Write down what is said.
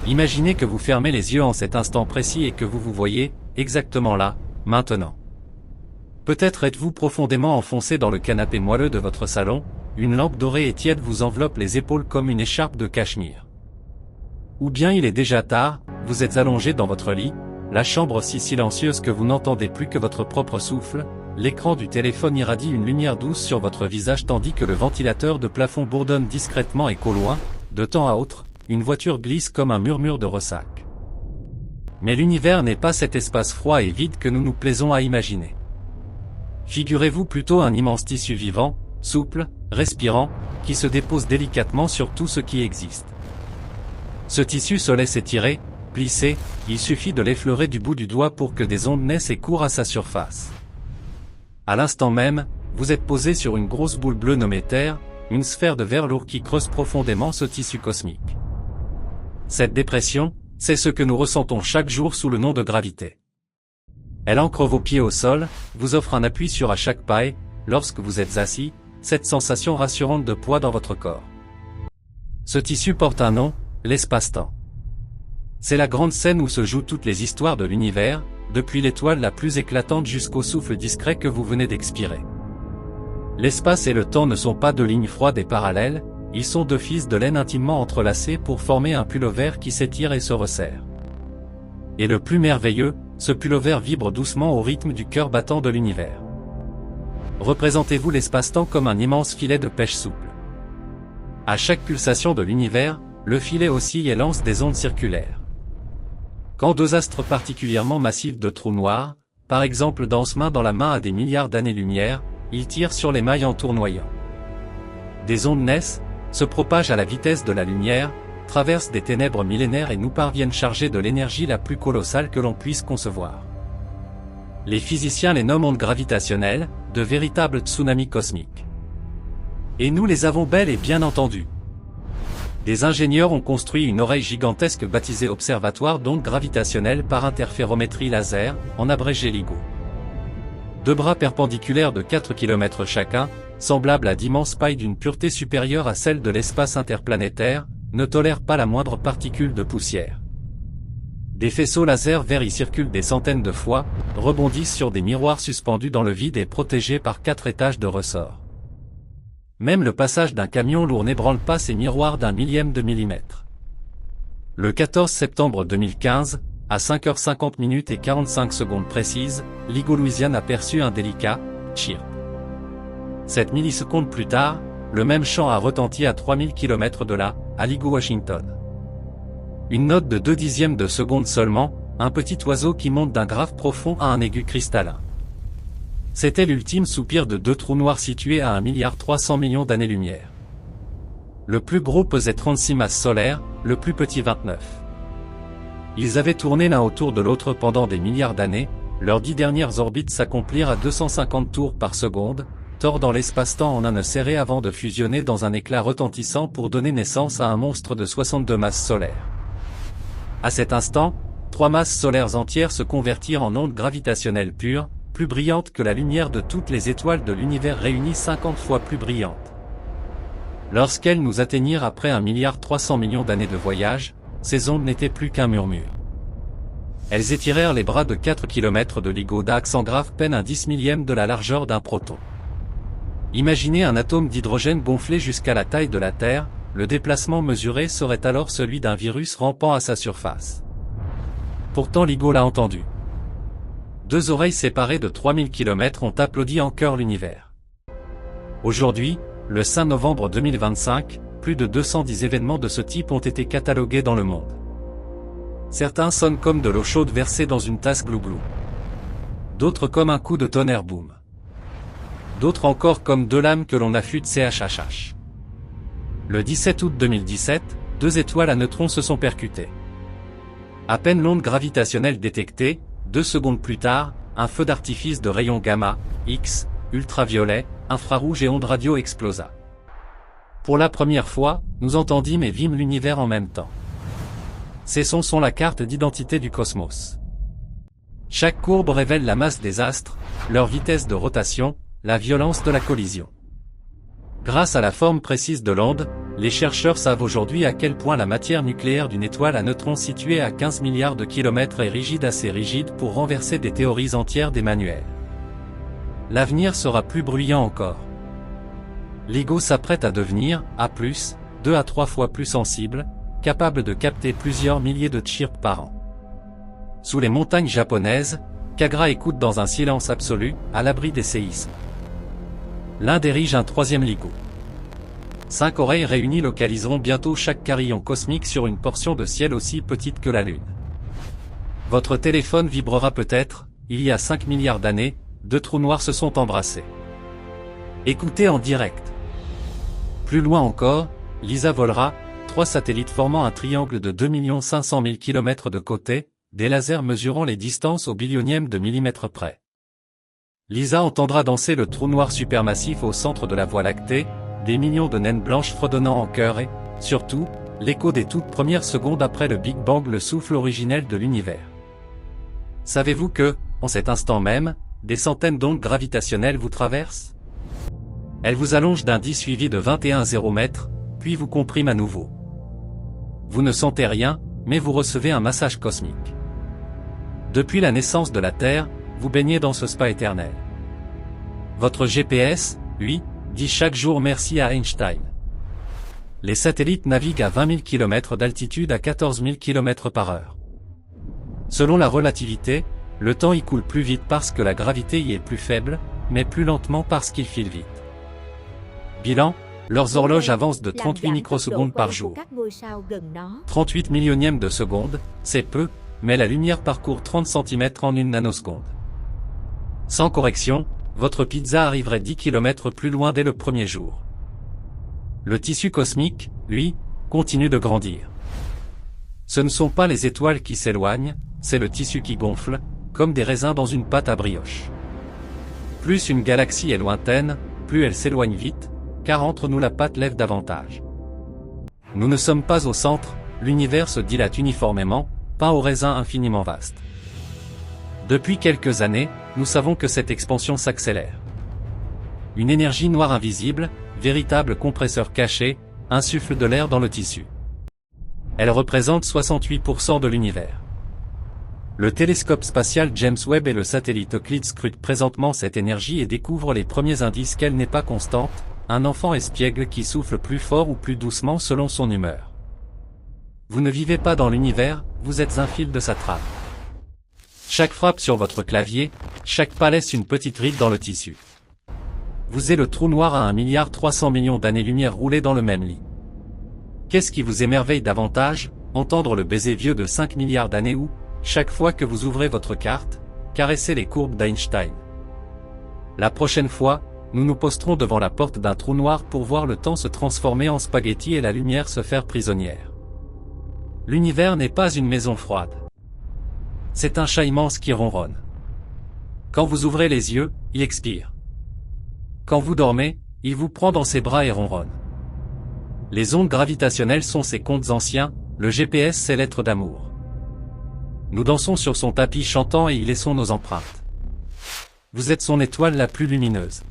Imaginez que vous fermez les yeux en cet instant précis et que vous vous voyez, exactement là, maintenant. Peut-être êtes-vous profondément enfoncé dans le canapé moelleux de votre salon, une lampe dorée et tiède vous enveloppe les épaules comme une écharpe de cachemire. Ou bien il est déjà tard, vous êtes allongé dans votre lit, la chambre si silencieuse que vous n'entendez plus que votre propre souffle, l'écran du téléphone irradie une lumière douce sur votre visage tandis que le ventilateur de plafond bourdonne discrètement et qu'au loin, de temps à autre, une voiture glisse comme un murmure de ressac. Mais l'univers n'est pas cet espace froid et vide que nous nous plaisons à imaginer. Figurez-vous plutôt un immense tissu vivant, souple, respirant, qui se dépose délicatement sur tout ce qui existe. Ce tissu se laisse étirer, plisser, il suffit de l'effleurer du bout du doigt pour que des ondes naissent et courent à sa surface. À l'instant même, vous êtes posé sur une grosse boule bleue nommée Terre, une sphère de verre lourd qui creuse profondément ce tissu cosmique. Cette dépression, c'est ce que nous ressentons chaque jour sous le nom de gravité. Elle ancre vos pieds au sol, vous offre un appui sur à chaque pas et, lorsque vous êtes assis, cette sensation rassurante de poids dans votre corps. Ce tissu porte un nom, l'espace-temps. C'est la grande scène où se jouent toutes les histoires de l'univers, depuis l'étoile la plus éclatante jusqu'au souffle discret que vous venez d'expirer. L'espace et le temps ne sont pas deux lignes froides et parallèles, ils sont deux fils de laine intimement entrelacés pour former un pullover qui s'étire et se resserre. Et le plus merveilleux, ce pullover vibre doucement au rythme du cœur battant de l'univers. Représentez-vous l'espace-temps comme un immense filet de pêche souple. À chaque pulsation de l'univers, le filet oscille et lance des ondes circulaires. Quand deux astres particulièrement massifs de trous noirs, par exemple dansent main dans la main à des milliards d'années-lumière, ils tirent sur les mailles en tournoyant. Des ondes naissent, se propagent à la vitesse de la lumière, traversent des ténèbres millénaires et nous parviennent chargées de l'énergie la plus colossale que l'on puisse concevoir. Les physiciens les nomment ondes gravitationnelles, de véritables tsunamis cosmiques. Et nous les avons bel et bien entendus. Des ingénieurs ont construit une oreille gigantesque baptisée Observatoire d'ondes gravitationnelles par interférométrie laser, en abrégé LIGO. Deux bras perpendiculaires de 4 km chacun, semblables à d'immenses pailles d'une pureté supérieure à celle de l'espace interplanétaire, ne tolèrent pas la moindre particule de poussière. Des faisceaux laser verts y circulent des centaines de fois, rebondissent sur des miroirs suspendus dans le vide et protégés par 4 étages de ressorts. Même le passage d'un camion lourd n'ébranle pas ces miroirs d'un millième de millimètre. Le 14 septembre 2015, à 5h50 et 45 secondes précises, LIGO Louisiane aperçut un délicat chirp. 7 millisecondes plus tard, le même chant a retenti à 3000 km de là, à LIGO Washington. Une note de 0,2 de seconde seulement, un petit oiseau qui monte d'un grave profond à un aigu cristallin. C'était l'ultime soupir de deux trous noirs situés à 1,3 milliard d'années-lumière. Le plus gros pesait 36 masses solaires, le plus petit 29. Ils avaient tourné l'un autour de l'autre pendant des milliards d'années, leurs 10 dernières orbites s'accomplirent à 250 tours par seconde, tordant l'espace-temps en un nœud serré avant de fusionner dans un éclat retentissant pour donner naissance à un monstre de 62 masses solaires. À cet instant, 3 masses solaires entières se convertirent en ondes gravitationnelles pures, plus brillantes que la lumière de toutes les étoiles de l'univers réunies 50 fois plus brillantes. Lorsqu'elles nous atteignirent après 1,3 milliard d'années de voyage, ces ondes n'étaient plus qu'un murmure. Elles étirèrent les bras de 4 km de LIGO d'axe en grave peine un 10 millième de la largeur d'un proton. Imaginez un atome d'hydrogène gonflé jusqu'à la taille de la Terre, le déplacement mesuré serait alors celui d'un virus rampant à sa surface. Pourtant LIGO l'a entendu. Deux oreilles séparées de 3000 km ont applaudi en chœur l'univers. Aujourd'hui, le 5 novembre 2025, plus de 210 événements de ce type ont été catalogués dans le monde. Certains sonnent comme de l'eau chaude versée dans une tasse glou-glou. D'autres comme un coup de tonnerre boum. D'autres encore comme deux lames que l'on affûte chhh. Le 17 août 2017, deux étoiles à neutrons se sont percutées. À peine l'onde gravitationnelle détectée, 2 secondes plus tard, un feu d'artifice de rayons gamma, X, ultraviolet, infrarouge et ondes radio explosa. Pour la première fois, nous entendîmes et vîmes l'univers en même temps. Ces sons sont la carte d'identité du cosmos. Chaque courbe révèle la masse des astres, leur vitesse de rotation, la violence de la collision. Grâce à la forme précise de l'onde, les chercheurs savent aujourd'hui à quel point la matière nucléaire d'une étoile à neutrons située à 15 milliards de kilomètres est rigide, assez rigide pour renverser des théories entières d'Emmanuel. L'avenir sera plus bruyant encore. LIGO s'apprête à devenir, A+, 2 à 3 fois plus sensible, capable de capter plusieurs milliers de chirps par an. Sous les montagnes japonaises, Kagra écoute dans un silence absolu, à l'abri des séismes. L'Inde érige un 3e LIGO. 5 oreilles réunies localiseront bientôt chaque carillon cosmique sur une portion de ciel aussi petite que la Lune. Votre téléphone vibrera peut-être, il y a 5 milliards d'années, 2 trous noirs se sont embrassés. Écoutez en direct. Plus loin encore, LISA volera, 3 satellites formant un triangle de 2 500 000 km de côté, des lasers mesurant les distances au billionième de millimètre près. LISA entendra danser le trou noir supermassif au centre de la Voie lactée, des millions de naines blanches fredonnant en chœur et, surtout, l'écho des toutes premières secondes après le Big Bang, le souffle originel de l'univers. Savez-vous que, en cet instant même, des centaines d'ondes gravitationnelles vous traversent? Elles vous allongent d'un 10 suivi de 21 0 puis vous compriment à nouveau. Vous ne sentez rien, mais vous recevez un massage cosmique. Depuis la naissance de la Terre, vous baignez dans ce spa éternel. Votre GPS, lui, dit chaque jour merci à Einstein. Les satellites naviguent à 20 000 km d'altitude à 14 000 km par heure. Selon la relativité, le temps y coule plus vite parce que la gravité y est plus faible, mais plus lentement parce qu'il file vite. Bilan, leurs horloges avancent de 38 microsecondes par jour. 38 millionièmes de seconde, c'est peu, mais la lumière parcourt 30 cm en une nanoseconde. Sans correction, votre pizza arriverait 10 km plus loin dès le premier jour. Le tissu cosmique, lui, continue de grandir. Ce ne sont pas les étoiles qui s'éloignent, c'est le tissu qui gonfle, comme des raisins dans une pâte à brioche. Plus une galaxie est lointaine, plus elle s'éloigne vite, car entre nous la pâte lève davantage. Nous ne sommes pas au centre, l'univers se dilate uniformément, pas au raisin infiniment vaste. Depuis quelques années, nous savons que cette expansion s'accélère. Une énergie noire invisible, véritable compresseur caché, insuffle de l'air dans le tissu. Elle représente 68% de l'univers. Le télescope spatial James Webb et le satellite Euclid scrutent présentement cette énergie et découvrent les premiers indices qu'elle n'est pas constante, un enfant espiègle qui souffle plus fort ou plus doucement selon son humeur. Vous ne vivez pas dans l'univers, vous êtes un fil de sa trame. Chaque frappe sur votre clavier, chaque pas laisse une petite ride dans le tissu. Vous êtes le trou noir à 1,3 milliard d'années-lumière roulé dans le même lit. Qu'est-ce qui vous émerveille davantage, entendre le baiser vieux de 5 milliards d'années ou, chaque fois que vous ouvrez votre carte, caresser les courbes d'Einstein? La prochaine fois, nous nous posterons devant la porte d'un trou noir pour voir le temps se transformer en spaghetti et la lumière se faire prisonnière. L'univers n'est pas une maison froide. C'est un chat immense qui ronronne. Quand vous ouvrez les yeux, il expire. Quand vous dormez, il vous prend dans ses bras et ronronne. Les ondes gravitationnelles sont ses contes anciens, le GPS c'est l'être d'amour. Nous dansons sur son tapis chantant et y laissons nos empreintes. Vous êtes son étoile la plus lumineuse.